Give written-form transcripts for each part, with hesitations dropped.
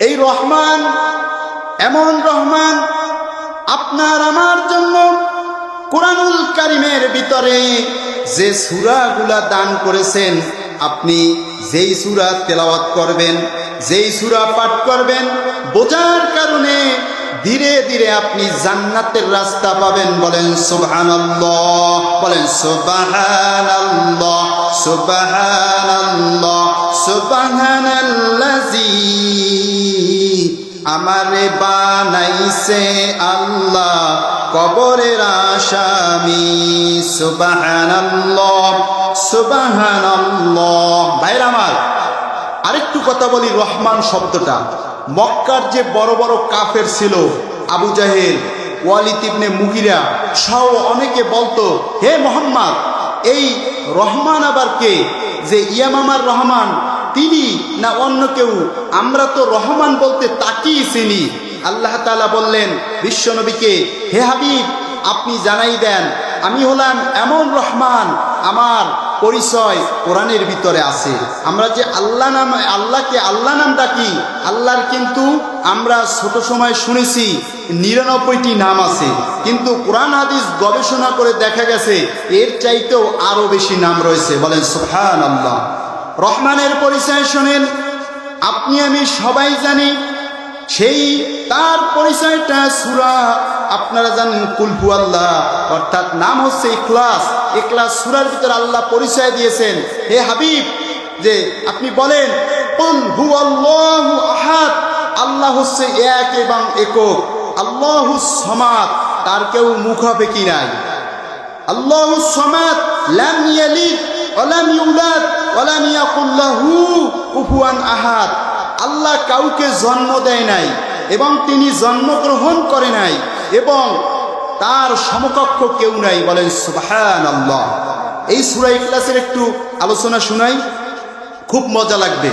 এই রহমান এমন রহমান, আপনার আমার জন্য কুরআনুল কারীমের ভিতরে যে সূরাগুলা দান করেছেন, আপনি যেই সূরা তেলাওয়াত করবেন, যেই সূরা পাঠ করবেন, বোঝার কারণে ধীরে ধীরে আপনি জান্নাতের রাস্তা পাবেন। বলেন সুবহানাল্লাহ, বলেন সুবহানাল্লাহ, সুবহানাল্লাহ, সুবহানাল্লাযী আমারে বানাইছে আল্লাহ কবরের আসামি। সুবহানাল্লাহ, সুবহানাল্লাহ। ভাইরা আমার, আরেকটু কথা বলি। রহমান শব্দটা মক্কার যে বড় বড় কাফের ছিল, আবু জাহেল, ওয়ালিদ ইবনে মুগিরা সহ অনেকে বলতো, হে মুহাম্মদ, এই রহমান আবার কে? যে ইয়ামামার রহমান তিনি না অন্য কেউ? আমরা তো রহমান বলতে তাকেই চিনি। আল্লাহ তাআলা বললেন বিশ্বনবীকে, হে হাবিব, আপনি জানাই দেন আমি হলাম এমন রহমান, আমার পরিচয় কোরআনের ভিতরে আছে। আমরা যে আল্লাহ নাম, আল্লাহকে আল্লাহ নাম ডাকি, আল্লাহর কিন্তু আমরা ছোট সময় শুনেছি 99টি নাম আছে, কিন্তু কোরআন হাদিস গবেষণা করে দেখা গেছে এর চাইতেও আরো বেশি নাম রয়েছে। বলেন সুবহানাল্লাহ। রহমানের পরিচয় শোনেন, আপনি আমি সবাই জানি, সেই তার পরিচয়টা সূরা আপনারা জানেন কুল হুয়াল্লাহ, অর্থাৎ নাম হচ্ছে ইখলাস। ইখলাস সূরার ভিতরে আল্লাহ পরিচয় দিয়েছেন। হে হাবিব, যে আপনি বলেন কুল হুয়াল্লাহু আহাদ, আল্লাহ হচ্ছে এক এবং একক। আল্লাহুস সামাদ, তার কেউ মুখাপেক্ষী নাই। আল্লাহুস সামাদ, লাম ইয়ালিদ ওয়া লাম ইউলাদ ওয়া লাম ইয়াকুল লাহু কুফুয়ান আহাদ। আল্লাহ কাউকে জন্ম দেয় নাই এবং তিনি জন্মগ্রহণ করে নাই এবং তার সমকক্ষ কেউ নাই। বলেন সুবহানাল্লাহ। এই সূরা ইখলাসের একটু আলোচনা শুনাই, খুব মজা লাগবে।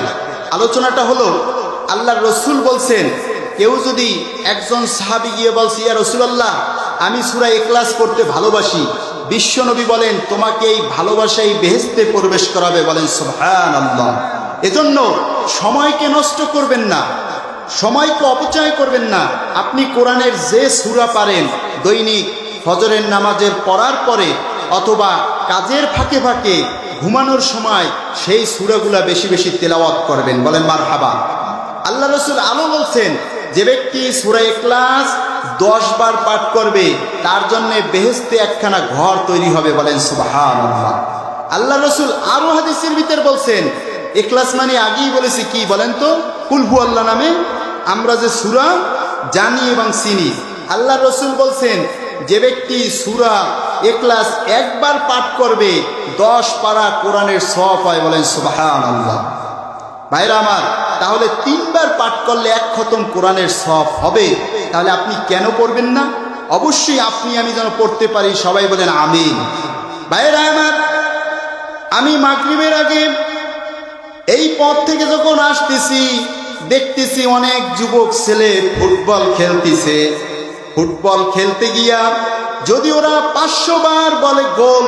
আলোচনাটা হলো, আল্লাহর রাসূল বলছেন, কেউ যদি একজন সাহাবী গিয়ে বলছে, ইয়া রাসূলুল্লাহ, আমি সূরা ইখলাস পড়তে ভালোবাসি, বিশ্বনবী বলেন তোমাকে এই ভালোবাসাই বেহেশতে প্রবেশ করাবে। বলেন সুবহানাল্লাহ। এজন্য সময়কে নষ্ট করবেন না, সময়কে অপচয় করবেন না। আপনি কোরআনের যে সূরা পারেন, দৈনিক ফজরের নামাজের পড়ার পরে অথবা কাজের ফাঁকে ফাঁকে ঘুমানোর সময় সেই সূরাগুলা বেশি বেশি তেলাওয়াত করবেন। বলেন মারহাবা। আল্লাহ রাসূল আলো বলছেন, যে ব্যক্তি সূরা ইখলাস 10 বার পাঠ করবে, তার জন্য বেহেশতে একখানা ঘর তৈরি হবে। বলেন সুবহানাল্লাহ। আল্লাহ রাসূল আরো হাদিসের ভিতর বলছেন, ইখলাস মানে আগেই বলেছি কি বলেন তো, কুল হুয়াল্লাহ নামে আমরা যে সূরা জানি এবং চিনি। আল্লাহ রাসূল বলছেন, যে ব্যক্তি সূরা ইখলাস একবার পাঠ করবে 10 পারা কোরআনের সওয়াব হয়। বলেন সুবহানাল্লাহ। ভাইরা আমার, তাহলে 3 বার পাঠ করলে 1 খতম কোরআনের সওয়াব হবে। তাহলে আপনি কেন পড়বেন না? অবশ্যই আপনি আমি যেন পড়তে পারি। সবাই বলেন আমিন। ভাইরা আমার, আমি মাগরিবের আগে এই পথ থেকে যখন আসতেছি, দেখতেছি অনেক যুবক ছেলে ফুটবল খেলতেছে। ফুটবল খেলতে গিয়া যদি ওরা 500 বার বলে গোল,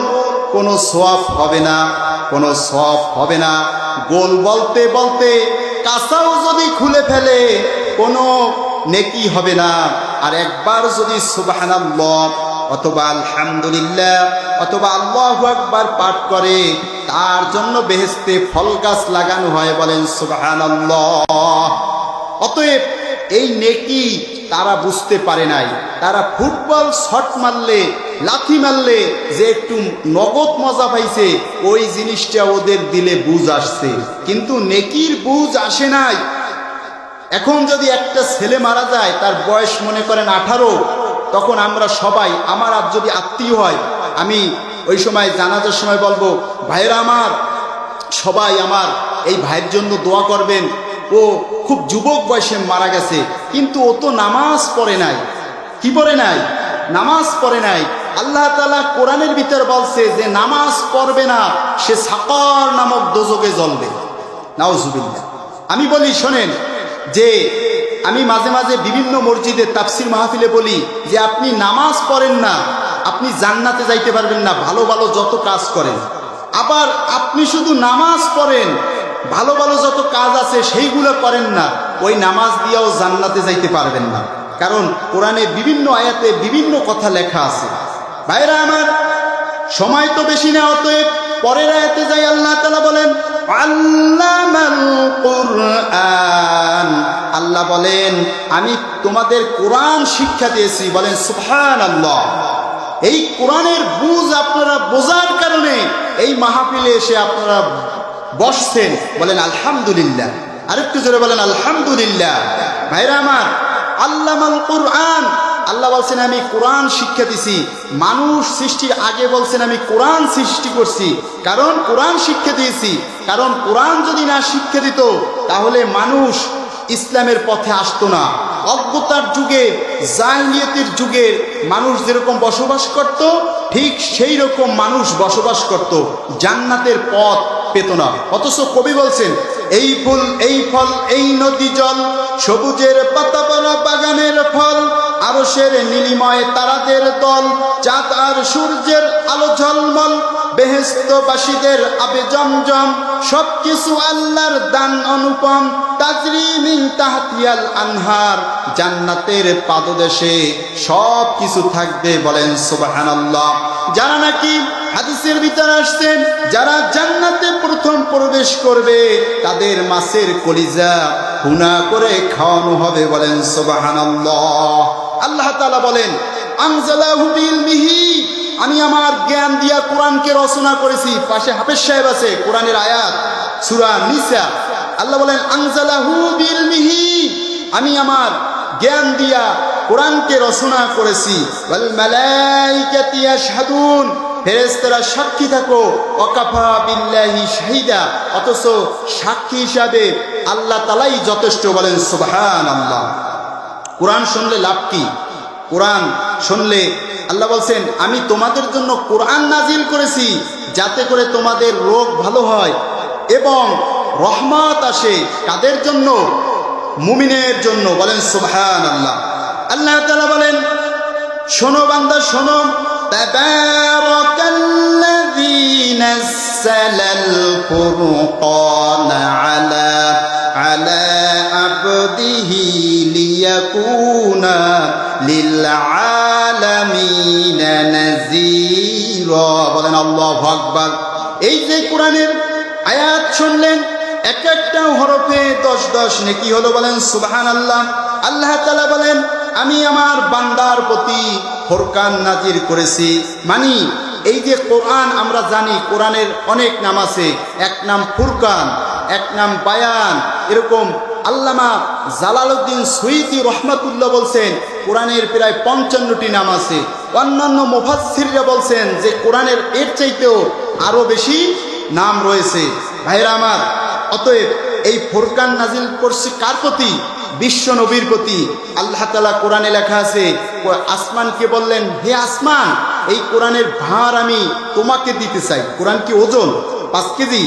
কোনো সওয়াব হবে না, কোনো সওয়াব হবে না। গোল বলতে বলতে কাঁসাও যদি খুলে ফেলে, কোনো নেকি হবে না। আর একবার যদি সুবহানাল্লাহ অথবা আলহামদুলিল্লাহ অথবা আল্লাহু আকবার পাঠ করে, তার জন্য বেহেশতে ফল গাছ লাগানো হয়। বলেন সুবহানাল্লাহ। অতএব এই নেকি তারা বুঝতে পারে নাই। তারা ফুটবল শট মারলে, লাথি মারলে যে একটু নগদ মজা পাইছে, ওই জিনিসটা ওদের দিলে বুঝ আসছে, কিন্তু নেকির বুঝ আসে নাই। এখন যদি একটা ছেলে মারা যায়, তার বয়স মনে করেন 18, তখন আমরা সবাই, আমার আর যদি আত্মীয় হয়, আমি ওই সময় জানাজার সময় বলবো, ভাইরা আমার, সবাই আমার এই ভাইয়ের জন্য দোয়া করবেন, ও খুব যুবক বয়সে মারা গেছে, কিন্তু ও তো নামাজ পড়ে নাই। কি পড়ে নাই? নামাজ পড়ে নাই। আল্লাহ তাআলা কোরআনের ভিতর বলছে যে নামাজ পড়বে না, সে সাকর নামক দোজখে জ্বলবে। নাউজুবিল্লাহ। আমি বলি শোনেন, যে আমি মাঝে মাঝে বিভিন্ন মসজিদে তাফসীর মাহফিলে বলি যে আপনি নামাজ পড়েন না, আপনি জান্নাতে যাইতে পারবেন না, ভালো ভালো যত কাজ করেন। আবার আপনি শুধু নামাজ পড়েন, ভালো ভালো যত কাজ আছে সেইগুলো করেন না, ওই নামাজ দিয়েও জান্নাতে যাইতে পারবেন না, কারণ কোরআনে বিভিন্ন আয়াতে বিভিন্ন কথা লেখা আছে। ভাইরা আমার, সময় তো বেশি না, অতএব পরের আয়াতে যাই। আল্লাহ তাআলা বলেন আল্লামাল কুরআন, আল্লাহ বলেন আমি তোমাদের কোরআন শিক্ষা দিয়েছি। বলেন সুবহানাল্লাহ। এই কোরআনের বুঝ আপনারা বোঝার কারণে এই মাহফিলে এসে আপনারা বসছেন। বলেন আলহামদুলিল্লাহ। আরেকটু জোরে বলেন আলহামদুলিল্লাহ। ভাইরা আমার, আল্লামাল কুরআন, আল্লাহ বলছেন আমি কোরআন শিক্ষা দিছি। মানুষ সৃষ্টির আগে বলছেন আমি কোরআন সৃষ্টি করছি, কারণ কোরআন শিক্ষা দিয়েছি। কারণ কোরআন যদি না শিক্ষা দিত তাহলে মানুষ ইসলামের পথে আসতো না। অজ্ঞতার যুগে, জাহিলিয়াতের যুগে মানুষ যেরকম বসবাস করত, ঠিক সেই রকম মানুষ বসবাস করত, জান্নাতের পথ পেত না। অথচ কবি বলছেন এই ফুল, এই ফল, এই নদী জল, সবুজের পাতা পরা বাগানের ফল, আরশের নীলিময় তারাদের দল, চাঁদ আর সূর্যের আলো ঝলমল, বেহেশতবাসীদের আবে জমজম, সবকিছু আল্লাহর দান অনুপম, তাজরি মিন তাহতিয়াল আনহার, জান্নাতের পাদদেশে সব কিছু থাকবে। বলেন সুবহানাল্লাহ। যারা নাকি হাদিসের ভিতরে আসছেন, যারা জান্নাতে প্রথম প্রবেশ করবে তাদের মাছের কলিজা ভুনা করে খাওয়ানো হবে। বলেন সুবহানাল্লাহ। আল্লাহ তাআলা বলেন আনজালাহু বিলমিহি, আমি আমার জ্ঞান দিয়া কোরআনকে রচনা করেছি। পাশে হাফেজ সাহেব আছে, কোরআনের আয়াত সূরা নিসা। আল্লাহ বলেন আনজালাহু বিলমিহি, আমি আমার জ্ঞান দিয়া কোরআনকে রচনা করেছি। ওয়াল মালাইকাতু ইয়াশহাদুন, ফেরেশতারা সাক্ষী থাকো। ওয়াকাফা বিল্লাহি শাহিদা, অথচ সাক্ষী হিসাবে আল্লাহ তাআলাই যথেষ্ট। বলেন সুবহানাল্লাহ। কোরআন শুনলে লাভ কি? কোরআন শুনলে আল্লাহ বলছেন আমি তোমাদের জন্য কোরআন নাজিল করেছি যাতে করে তোমাদের রোগ ভালো হয় এবং রহমত আসে। কাদের জন্য? মুমিনের জন্য। বলেন সুবহানাল্লাহ। আল্লাহ তাআলা বলেন শোনো বান্দা শোনো, তাবারাকাল্লাযী নাযালাল ফুরকানা আলা আবদিহি লিয়াকুনা লিল আলামিনা নাযীরা। বলেন আল্লাহু আকবার। এই যে কোরআনের আয়াত শুনলেন, এক একটা হরফে 10 নেকি হলো। বলেন সুবহানাল্লাহ। আল্লাহ তাআলা বলেন আমি আমার বান্দার প্রতি ফুরকান নাজির করেছি। মানে এই যে কোরআন, আমরা জানি কোরআনের অনেক নাম আছে। এক নাম ফুরকান, এক নাম বায়ান। এরকম আল্লামা জালালউদ্দিন সুয়ুতী রহমাতুল্লাহ বলছেন কোরআনের প্রায় 55টি নাম আছে। অন্যান্য মুফাসসিররা বলছেন যে কোরআনের এর চাইতেও আরো বেশি নাম রয়েছে। ভাইরা আমার, অতএব এই ফুরকান নাজিল করছি কার প্রতি? বিশ্ব নবীর প্রতি। আল্লাহ তাআলা কোরআনে লেখা আছে, আসমানকে বললেন হে আসমান, এই কোরআনের ভার আমি তোমাকে দিতে চাই। কোরআন কি ওজন 5 কেজি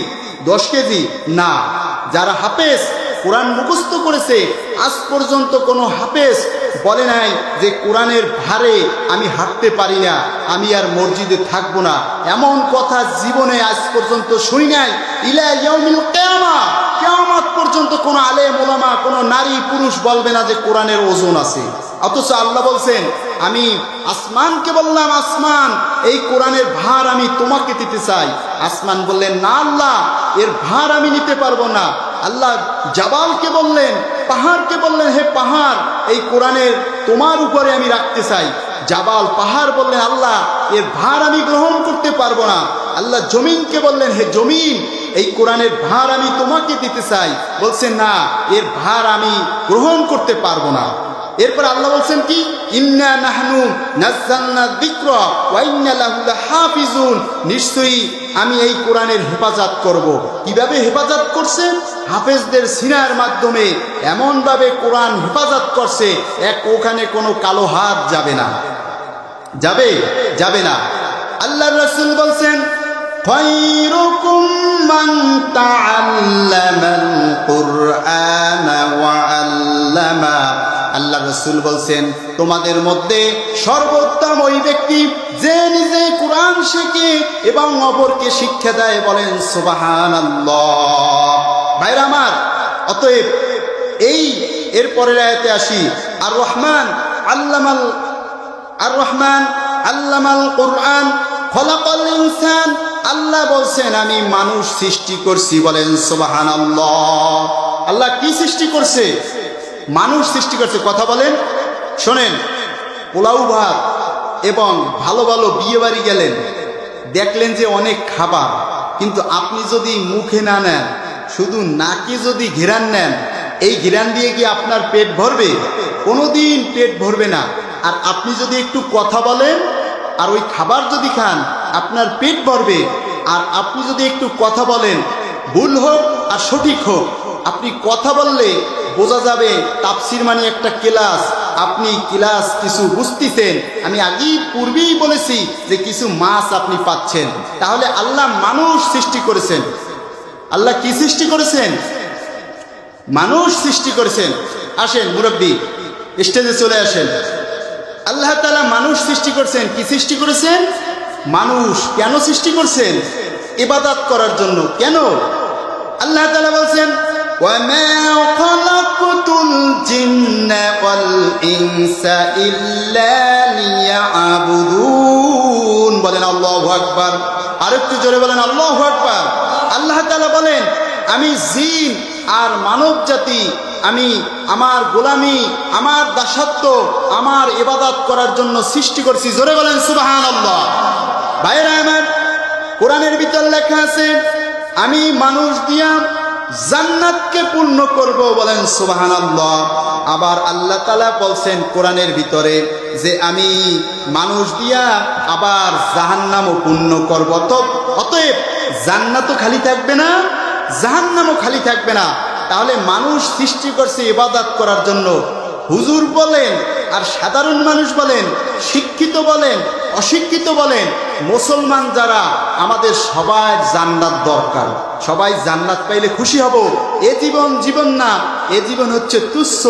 10 কেজি? না। যারা হাফেজ কোরআন মুখস্থ করেছে, আজ পর্যন্ত কোনো হাফেজ বলে নাই যে কোরআনের ভারে আমি হাঁটতে পারি না, আমি আর মসজিদে থাকবো না। এমন কথা জীবনে আজ পর্যন্ত শুনি নাই। ইলা ইয়াউমিল কিয়ামা, কিয়ামত পর্যন্ত কোনো আলেম ওলামা, কোনো নারী পুরুষ বলবে না যে কোরআনের ওজন আছে। অথচ আল্লাহ বলছেন আমি আসমানকে বললাম আসমান, এই কোরআনের ভার আমি তোমাকে দিতে চাই। আসমান বললেন না আল্লাহ, এর ভার আমি নিতে পারবো না। আল্লাহ জাবালকে বললেন, পাহাড়কে বললেন হে পাহাড়, এই কোরআনের তোমার উপরে আমি রাখতে চাই। জাবাল পাহাড় বললেন আল্লাহ, এর ভার আমি গ্রহণ করতে পারবো না। আল্লাহ জমিনকে বললেন হে জমিন, এই কোরআনের ভার আমি তোমাকে দিতে চাই। বলছেন না, এর ভার আমি গ্রহণ করতে পারবো না। এরপর আল্লাহ বলছেন কি, ইন্না নাহনু নাযালনা যিকরা ওয়া ইন্না লাহু লাহাফিজুন, নিশ্চয়ই আমি এই কোরআনের হেফাজত করব। কিভাবে হেফাজত করছে? হাফেজদের সিনার মাধ্যমে এমনভাবে কোরআন হেফাজত করছে, ওখানে কোনো কালো হাত যাবে না। যাবে না। আল্লাহর রাসূল বলছেন খায়রুকুম মান তাআল্লামাল কুরআনা ওয়া আল্লামা। আল্লাহ রাসূল বলছেন তোমাদের মধ্যে সর্বোত্তম ওই ব্যক্তি যে নিজে কোরআন শেখে এবং অপরকে শিক্ষা দেয়। বলেন সুবহানাল্লাহ। ভাইরা আমার, অতএব এই এরপরের আয়াতে আসি, আর রহমান আল্লামাল কুরআন খলাকাল ইনসান। আল্লাহ বলছেন আমি মানুষ সৃষ্টি করছি, বলেন সুবহানাল্লাহ। আল্লাহ কি সৃষ্টি করছে? মানুষ সৃষ্টি করছে। কথা বলেন, শোনেন, পোলাও ভাত এবং ভালো ভালো বিয়ে বাড়ি গেলেন, দেখলেন যে অনেক খাবার, কিন্তু আপনি যদি মুখে না নেন, শুধু নাকে যদি ঘেরান নেন, এই ঘেরান দিয়ে কি আপনার পেট ভরবে? কোনোদিন পেট ভরবে না। আর আপনি যদি একটু কথা বলেন আর ওই খাবার যদি খান, আপনার পেট ভরবে। আর আপনি যদি একটু কথা বলেন, ভুল হোক আর সঠিক হোক, আপনি কথা বললে বোঝা যাবে তাফসির মানে একটা ক্লাস, আপনি ক্লাস কিছু বুঝতেছেন। আমি আগেই পূর্বেই বলেছি যে কিছু মাছ আপনি পাচ্ছেন। তাহলে আল্লাহ মানুষ সৃষ্টি করেছেন। আল্লাহ কি সৃষ্টি করেছেন? মানুষ সৃষ্টি করেছেন। আসেন মুরব্বী, স্টেজে চলে আসেন। আল্লাহ তাআলা মানুষ সৃষ্টি করেছেন। কি সৃষ্টি করেছেন? মানুষ। কেন সৃষ্টি করছেন? ইবাদত করার জন্য। কেন? আল্লাহ তাআলা বলছেন وَمَا خَلَقْتُ الْجِنَّ وَالْإِنسَ إِلَّا لِيَعْبُدُونَ। বলেন আল্লাহু আকবার। আরেকটু জোরে বলেন আল্লাহু আকবার। আল্লাহ তাআলা বলেন আমি জিন আর মানব জাতি আমি আমার গোলামি, আমার দাসত্ব, আমার ইবাদত করার জন্য সৃষ্টি করছি। জোরে বলেন সুবহানাল্লাহ। ভাইরা আমার, কোরআনের ভিতর লেখা আছে আমি মানুষ দিয়া জান্নাতকে পূর্ণ করব। বলেন সুবহানাল্লাহ। আবার আল্লাহ তাআলা বলছেন কোরআনের ভিতরে যে আমি মানুষ দিয়া আবার জাহান্নামও পূর্ণ করব। অতএব জান্নাতও খালি থাকবে না, জাহান্নামও খালি থাকবে না। তাহলে মানুষ সৃষ্টি করছে ইবাদত করার জন্য। হুজুর বলেন আর সাধারণ মানুষ বলেন, শিক্ষিত বলেন অশিক্ষিত বলেন, মুসলমান যারা, আমাদের সবাই জান্নাত দরকার। সবাই জান্নাত পাইলে খুশি হব। এ জীবন জীবন না, এ জীবন হচ্ছে তুচ্ছ।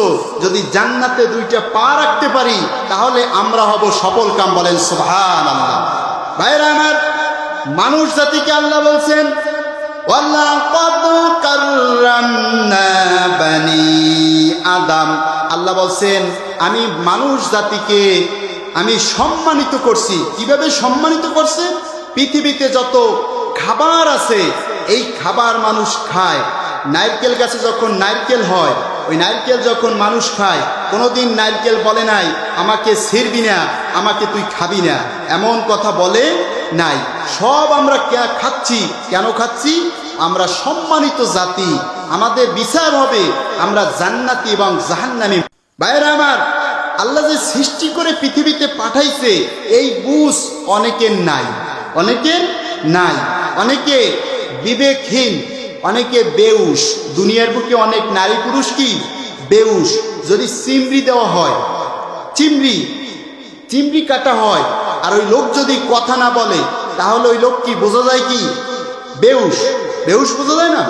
যদি জান্নাতে দুইটা পা রাখতে পারি তাহলে আমরা হব সফল কাম। বলেন সুবহানাল্লাহ। ভাইরা আমার, মানুষ জাতিকে আল্লাহ বলছেন ওয়ালাকাদ কাররামনা বানি আদম। আল্লাহ বলছেন আমি মানুষ জাতিকে আমি সম্মানিত করছি। কিভাবে সম্মানিত করছে? পৃথিবীতে যত খাবার আছে এই খাবার মানুষ খায়। নারকেল গাছে যখন নারকেল হয়, ওই নারকেল যখন মানুষ খায়, কোনোদিন নারকেল বলে নাই আমাকে ছিড়বি না, আমাকে তুই খাবি না, এমন কথা বলে নাই। সব আমরা খাচ্ছি। কেন খাচ্ছি? আমরা সম্মানিত জাতি, আমাদের বিচার হবে আমরা জান্নাতি এবং জাহান্নামী। ভাইরা আমার, আল্লাহ যে সৃষ্টি করে পৃথিবীতে পাঠাইছে এই বুঝ অনেকের নাই, অনেকের নাই। অনেকে বিবেকহীন, অনেকে বেউস। দুনিয়ার বুকে অনেক নারী পুরুষ কি বেউস। যদি চিমড়ি দেওয়া হয়, চিমড়ি কাটা হয়, আর ওই লোক যদি কথা না বলে, তাহলে ওই লোক কি বোঝা যায়? কি বেউস। বেউস বোঝা যায় না।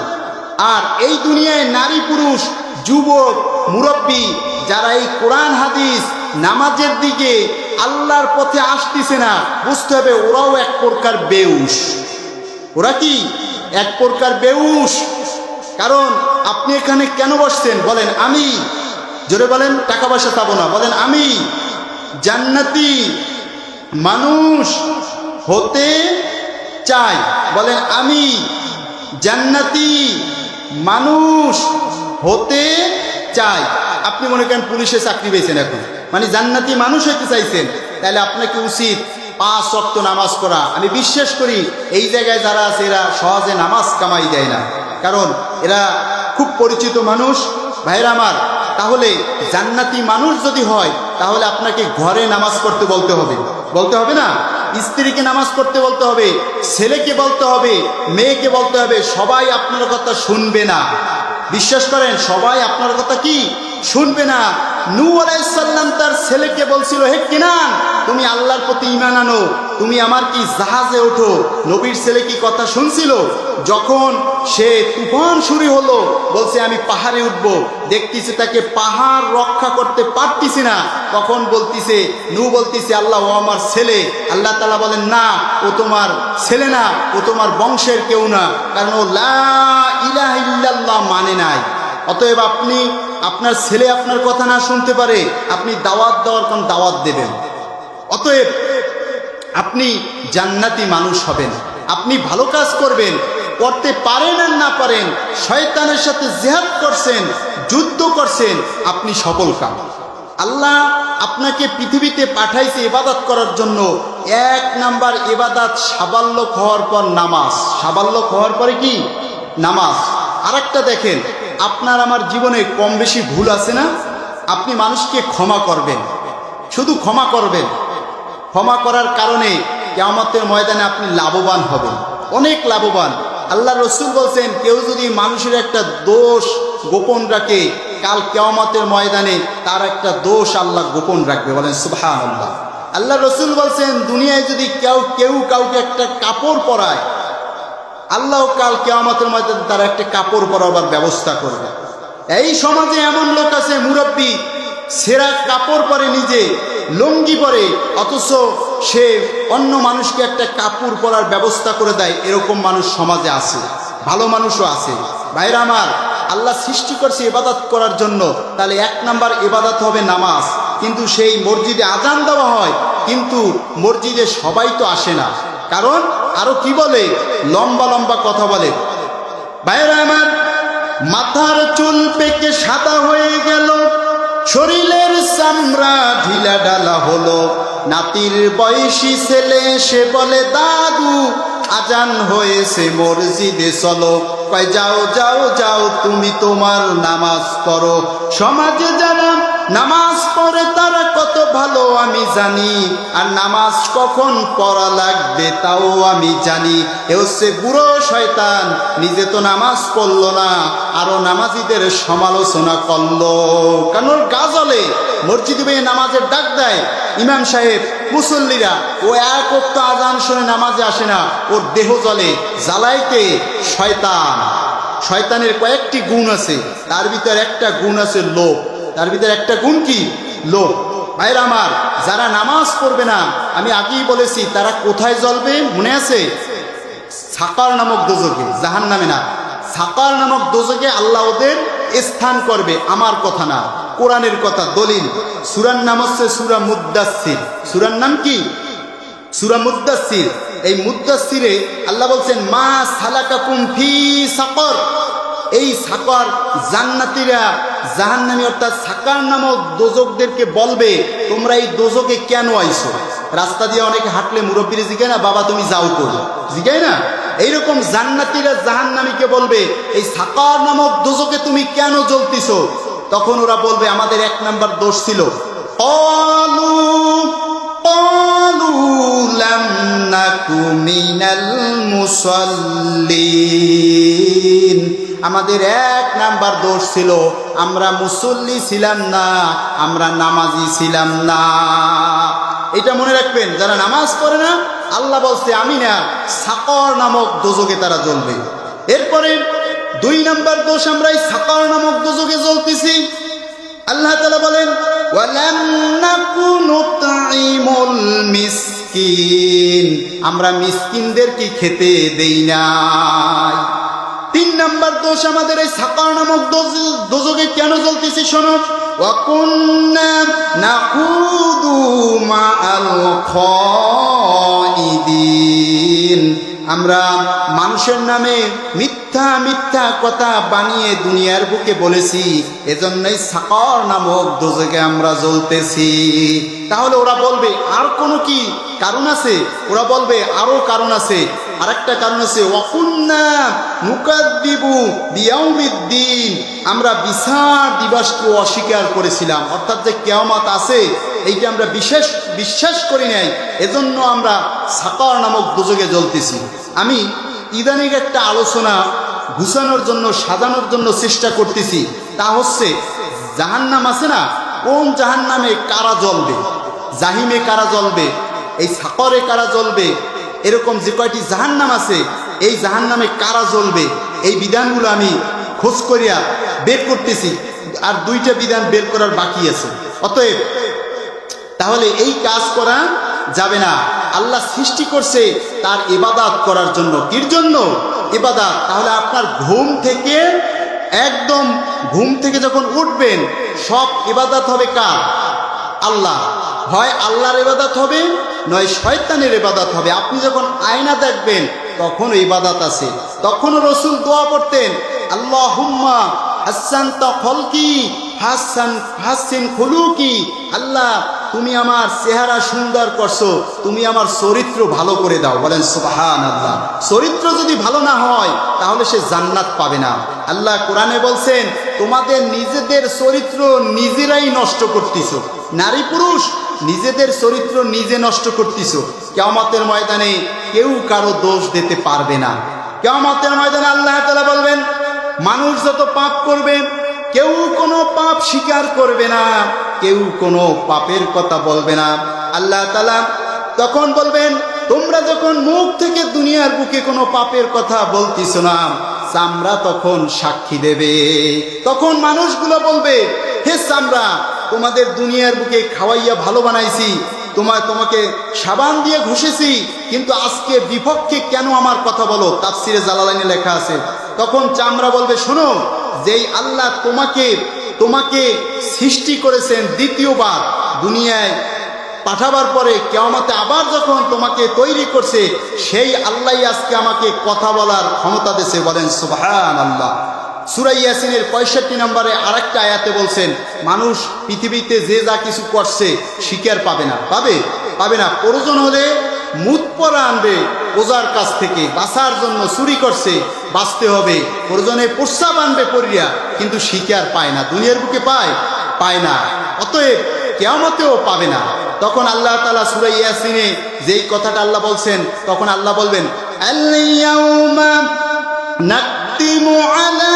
আর এই দুনিয়ায় নারী পুরুষ, যুবক মুরব্বী যারা এই কোরআন হাদিস নামাজের দিকে আল্লাহর পথে আসতেছে না, বুঝতে হবে ওরাও এক প্রকার বেউস। ওরা কি এক প্রকার বেউস। কারণ আপনি এখানে কেন বসছেন? বলেন আমি। জোরে বলেন, টাকা পয়সা পাবো না। বলেন আমি জান্নাতি মানুষ হতে চাই। বলেন আমি জান্নাতি মানুষ হতে চাই। আপনি মনে করেন পুলিশে চাকরি পেয়েছেন, এখন মানে জান্নাতি মানুষ হইতে চাইছেন, তাহলে আপনাকে উচিত 5 ওয়াক্ত নামাজ পড়া। আমি বিশ্বাস করি এই জায়গায় যারা আছে এরা সহজে নামাজ কামাই দেয় না, কারণ এরা খুব পরিচিত মানুষ। ভাইরা আমার, তাহলে জান্নাতি মানুষ যদি হয় তাহলে আপনাকে ঘরে নামাজ পড়তে বলতে হবে, বলতে হবে না? স্ত্রীকে নামাজ পড়তে বলতে হবে, ছেলেকে বলতে হবে, মেয়েকে বলতে হবে। সবাই আপনার কথা শুনবে না, বিশ্বাস করেন, সবাই আপনার কথা কি শুনবে না। নূহ আলাইহিস সালাম তার ছেলেকে বলছিল, হে কিনান, তুমি আল্লাহর প্রতি ঈমান আনো, তুমি আমার কি জাহাজে ওঠো। নবীর ছেলে কি কথা শুনছিল? যখন সে তুফান শুরু হলো, বলছে আমি পাহাড়ে উঠব, দেখতেছে তাকে পাহাড় রক্ষা করতে পারতেছি না, তখন বলতিছে নূহ বলতিছে আল্লাহ ও আমার ছেলে। আল্লাহ তাআলা বলেন না, ও তোমার ছেলে না, ও তোমার বংশের কেউ না, কারণ ও লা ইলাহা ইল্লাল্লাহ মানে নাই। অতএব আপনি আপনার ছেলে আপনার কথা না শুনতে পারে, আপনি দাওয়াত দেওয়ার কোন দাওয়াত দেবেন। অতএব আপনি জান্নাতি মানুষ হবেন, আপনি ভালো কাজ করবেন, করতে পারেন আর না পারেন, শয়তানের সাথে জিহাদ করছেন, যুদ্ধ করছেন, আপনি সফল কাম। আল্লাহ আপনাকে পৃথিবীতে পাঠাইছে ইবাদত করার জন্য। এক নাম্বার ইবাদত সাবাল্যক হওয়ার পর নামাজ। সাবাল্যক হওয়ার পরে কি? নামাজ। আরেকটা দেখেন, আপনার আমার জীবনে কম বেশি ভুল আছে না? আপনি মানুষকে ক্ষমা করবেন, শুধু ক্ষমা করবেন। ক্ষমা করার কারণে কিয়ামতের ময়দানে আপনি লাভবান হবেন, অনেক লাভবান। আল্লাহ রসুল বলছেন, কেউ যদি মানুষের একটা দোষ গোপন রাখে, কাল কিয়ামতের ময়দানে তার একটা দোষ আল্লাহ গোপন রাখবে। বলেন সুবহানাল্লাহ। আল্লাহ রসুল বলছেন, দুনিয়ায় যদি কেউ কাউকে একটা কাপড় পরায়, আল্লাহ কাল কিয়ামতের ময়দানে তার একটা কাপড় পরাবার ব্যবস্থা করবে। এই সমাজে এমন লোক আছে, মুরব্বী ছেঁড়া কাপড় পরে, নিজে লুঙ্গি পরে, অথচ সে অন্য মানুষকে একটা কাপড় পরার ব্যবস্থা করে দেয়। এরকম মানুষ সমাজে আছে, ভালো মানুষও আছে। ভাইরা আমার, আল্লাহ সৃষ্টি করছে ইবাদত করার জন্য, তাহলে এক নাম্বার ইবাদত হবে নামাজ। কিন্তু সেই মসজিদে আজান দেওয়া হয়, কিন্তু মসজিদে সবাই তো আসে না, কারণ আরো কি বলে, লম্বা লম্বা কথা বলে। ভাইরা আমার, মাথার চুল পেকে সাদা হয়ে গেল, শরীরের চামড়া ঢিলা ঢালা হলো, নাতির বয়সী ছেলে সে বলে দাদু আজান হয়েছে মসজিদে চলো। কয় যাও যাও যাও, তুমি তোমার নামাজ পড়ো। সমাজে যারা নামাজ পড়ে তারা কত ভালো আমি জানি, আর নামাজ কখন পড়া লাগবে তাও আমি জানি। এ হচ্ছে বুড়ো শয়তান, নিজে তো নামাজ পড়লো না, আরো নামাজিদের সমালোচনা করলো। কারণ ওর গা জ্বলে, মসজিদে গিয়ে নামাজের ডাক দেয়, ইমাম সাহেব মুসল্লিরা, ও এক ওয়াক্ত আজান শুনে নামাজে আসে না, ওর দেহ জ্বলে। জ্বালাইতে শয়তান। শয়তানের কয়েকটি গুণ আছে, তার ভিতরে একটা গুণ আছে লোভ। তার ভিতরে একটা গুণ কি? লোভ। ভাইরা আমার, যারা নামাজ পড়বে না, আমি আগেই বলেছি তারা কোথায় জ্বলবে মনে আছে? সাকার নামক দোজকে, জাহান্নামে না, সাকার নামক দোজকে আল্লাহ ওদের স্থান করবে। আমার কথা না, কোরআনের কথা, দলিল। সূরার নাম হচ্ছে সূরা মুদ্দাসসির। সূরার নাম কি? সূরা মুদ্দাসসির। এই মুদ্দাসসিরে আল্লাহ বলছেন, মা সালাকাকুম ফি সাকর। এই সাকর জান্নাতীরা জাহান্নামী অর্থাৎ সাকার নামক দোজকদেরকে বলবে, তোমরা এই দোজকে কেন আইছো? রাস্তা দিয়ে অনেকে হাঁটলে মুরব্বীরে জিগায় না, বাবা তুমি যাও করো, জিগায় না? এইরকম জান্নাতীরা জাহান্নামীকে বলবে, এই সাকার নামক দোজকে তুমি কেন জ্বলতিছো? তখন ওরা বলবে, আমাদের এক নাম্বার দোষ ছিল, লাম নাকু মিনাল মুসাল্লিন। আমাদের এক নাম্বার দোষ ছিল, আমরা মুসল্লি ছিলাম না, আমরা নামাজি ছিলাম না। এটা মনে রাখবেন, যারা নামাজ পড়ে না, আল্লাহ বলছে আমি না, সাকর নামক দোজকে তারা জ্বলবে। এরপরে দুই নাম্বার দোষ, আমরা এই সাকর নামক দোজকে জ্বলতেছি। আল্লাহ তাআলা বলেন, ওয়ালাম নাকু নুতঈমুল মিসকিন। আমরা মিসকিনদেরকে খেতে দেই নাই। তিন নাম্বার দোষ আমাদের এই সাকার নামক দোজকে কেন জ্বলতেছি শোনো, ওয়া কুন্না নাকুদু মাআল খাইদিন। আমরা মানুষের নামে মিথ্যা মিথ্যা কথা বানিয়ে দুনিয়ার বুকে বলেছি, এজন্যই সাকর নামক দোজকে আমরা জ্বলতেছি। তাহলে ওরা বলবে আর কোনো কি কারণ আছে? ওরা বলবে আরো কারণ আছে। আরেকটা কারণ আছে, ওয়াকুন্না নুকাদ্দিবু বিয়াউমিদ্দিন। আমরা বিচার দিবসকে অস্বীকার করেছিলাম, অর্থাৎ যে কিয়ামত আছে এইটা আমরা বিশ্বাস করি নাই, এজন্য আমরা সাকর নামক দোজকে জ্বলতেছি। আমি ইদানিং একটা আলোচনা গুছানোর জন্য, সাজানোর জন্য চেষ্টা করতেছি। তা হচ্ছে, জাহান্নাম আছে না, কোন জাহান্নামে কারা জ্বলবে, জাহিমে কারা জ্বলবে, এই সাকরে কারা জ্বলবে, এরকম যে কয়টি জাহান্নাম আছে, এই জাহান্নামে কারা জ্বলবে, এই বিধানগুলো আমি খোঁজ করিয়া বের করতেছি। আর দুইটা বিধান বের করার বাকি আছে। অতএব তাহলে এই কাজ করা যাবে না। আল্লাহ সৃষ্টি করছে তার ইবাদত করার জন্য। কির জন্য? ইবাদত। তাহলে আপনার ঘুম থেকে একদম ঘুম থেকে যখন উঠবেন সব ইবাদত হবে কার? আল্লাহ। হয় আল্লাহর ইবাদত হবে, নয় শয়তানের ইবাদত হবে। আপনি যখন আয়না দেখবেন তখনও ইবাদত আছে। তখনও রসুল দোয়া পড়তেন, আল্লাহুম্মা হাসানতা খলকি হাসিন খুলুকি। আল্লাহ, তুমি আমার চেহারা সুন্দর করছো, তুমি আমার চরিত্র ভালো করে দাও। বলেন সুবহানাল্লাহ। চরিত্র যদি ভালো না হয় তাহলে সে জান্নাত পাবে না। আল্লাহ কোরআনে বলছেন, তোমাদের নিজেদের চরিত্র নিজেরাই নষ্ট করতেছো। নারী পুরুষ নিজেদের চরিত্র নিজে নষ্ট করতেছো। কিয়ামতের ময়দানে কেউ কারো দোষ দিতে পারবে না। কিয়ামতের ময়দানে আল্লাহ তাআলা বলবেন, মানুষ যত পাপ করবে কেউ কোনো পাপ স্বীকার করবে না, কেউ কোনো পাপের কথা বলবে না। আল্লাহ তাআলা তখন বলবেন, তোমরা যখন মুখ থেকে দুনিয়ার বুকে কোনো পাপের কথা বলতিছো না, চামড়া তখন সাক্ষী দেবে। তখন মানুষগুলো বলবে, হে চামড়া, তোমাদের দুনিয়ার বুকে খাওয়াইয়া ভালো বানাইছি, তোমাকে সাবান দিয়ে ঘষেছি, কিন্তু আজকে বিপক্ষে কেন আমার কথা বলো? তাফসিরে জালালাইনে লেখা আছে। তখন চামড়া বলবে, শোনো, যেই আল্লাহ তোমাকে সৃষ্টি করেছেন দ্বিতীয়বার দুনিয়ায় পাঠাবার পরে কিয়ামতে আবার যখন তোমাকে তৈরি করছে, সেই আল্লাহই আজকে আমাকে কথা বলার ক্ষমতা দিয়েছে। বলেন সুবহানাল্লাহ। সূরা ইয়াসিনের 65 নম্বরে আরেকটা আয়াতে বলছেন, মানুষ পৃথিবীতে যে যা কিছু করছে স্বীকার পাবে না। পাবে না। প্রয়োজন হলে মুত পরা আনবে ওজার কাছ থেকে, বাঁচার জন্য চুরি করছে, বাঁচতে হবে। প্রয়োজনে প্রস্রাব আনবে পড়িয়া, কিন্তু স্বীকার পায় না। দুনিয়ার বুকে পায় না, অতএব কিয়ামতেও পাবে না। তখন আল্লাহ তাআলা সূরা ইয়াসিনে যেই কথাটা আল্লাহ বলছেন, তখন আল্লাহ বলবেন, আল-ইয়াউমা নাকতিমু আলা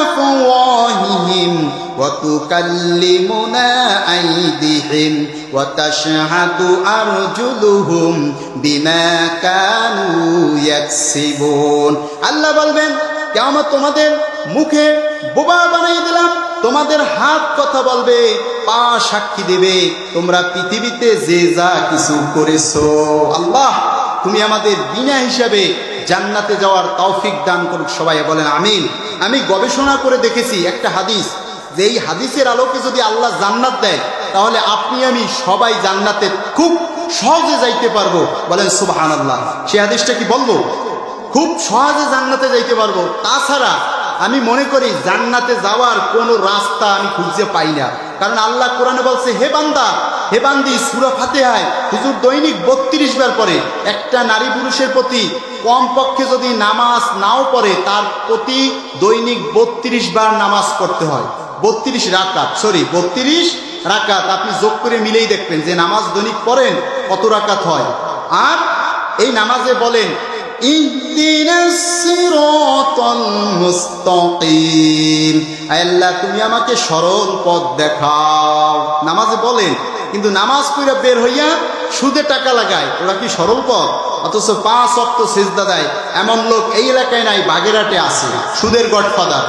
আফওয়াহিহিম ওয়া তুকাল্লিমুনা আইদিহিম ওয়া তাশহাদু আরজুলুহুম বিমা কানু ইয়াকসিবুন। আল্লাহ বলবেন, কিয়ামত তোমাদের মুখে বোবা বানিয়ে দিলাম, তোমাদের হাত কথা বলবে, পা সাক্ষী দেবে, তোমরা পৃথিবীতে যে যা কিছু করেছো। আল্লাহ, তুমি আমাদের বিনা হিসাবে জান্নাতে যাওয়ার তৌফিক দান করুক। সবাই বলেন আমিন। আমি গবেষণা করে দেখেছি একটা হাদিস, যে এই হাদিসের আলোকে যদি আল্লাহ জান্নাত দেয়, তাহলে আপনি আমি সবাই জান্নাতে খুব সহজে যাইতে পারবো। বলেন সুবহানাল্লাহ। সেই হাদিসটা কি বলবো? খুব সহজে জান্নাতে যাইতে পারবো। তাছাড়া আমি মনে করি জান্নাতে যাওয়ার কোনো রাস্তা আমি খুঁজে পাই না। কারণ আল্লাহ কোরআনে বলছে, হে বান্দা, হে বান্দি, সূরা ফাতিহায় হুজুর দৈনিক 32 বার পরে। একটা নারী পুরুষের প্রতি কমপক্ষে যদি নামাজ নাও পড়ে, তার প্রতি দৈনিক 32 বার নামাজ পড়তে হয়। 32 রাকাত। আপনি যোগ করে মিলেই দেখবেন যে নামাজ দৈনিক পড়েন কত রাকাত হয়। আর এই নামাজে বলেন, ইহদিনাস সিরাতাল মুস্তাকিম, আল্লাহ তুমি আমাকে সরল পথ দেখাও। নামাজে বলেন, কিন্তু নামাজ পড়ে বের হইয়া সুদে টাকা লাগায়, ওরা কি সরল পথ? অথচ 5 ওয়াক্ত সিজদা দেয়। এমন লোক এই এলাকায় নাই, বাগেরহাটে আছে, সুদের গডফাদার।